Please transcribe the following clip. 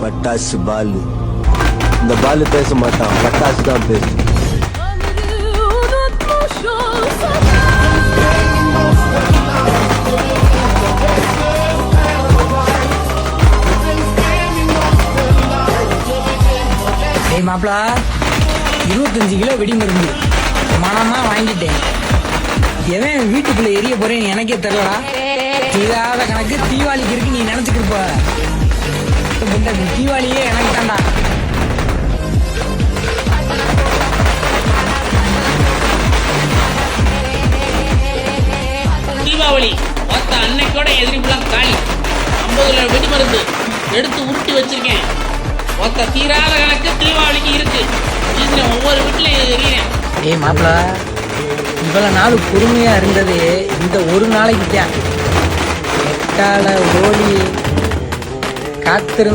பட்டாசு பாலு. இந்த பாலு பேச மாட்டான், பட்டாசு தான் பேசு. ஏய் மாப்பிளா, 25 கிலோ வெடி மருந்து மனமா வாங்கிட்டேன். எவன் வீட்டுக்குள்ள எரிய போறேன்னு எனக்கே தெரியலடா. தீராத கணக்கு தீபாவளிக்கு இருக்கு, நீ நினைச்சுட்டு இருப்ப. தீபாவளியே எனக்கு தான்டா. தீபாவளி மொத்த அன்னைக்கோட எதிரிப்புலாம் காலி. 50 கிலோ வெடி மருந்து எடுத்து உருட்டி வச்சிருக்கேன். மொத்த தீராத கணக்கு தீபாவளிக்கு இருக்கு. ஒவ்வொரு வீட்டுலயும் எரியேன். ஏய் மாப்பிளா, இவ்வளவு நாள் பொறுமையா இருந்தது இந்த ஒரு நாளைக்கு தான். எட்டால ஓடி காத்திருந்து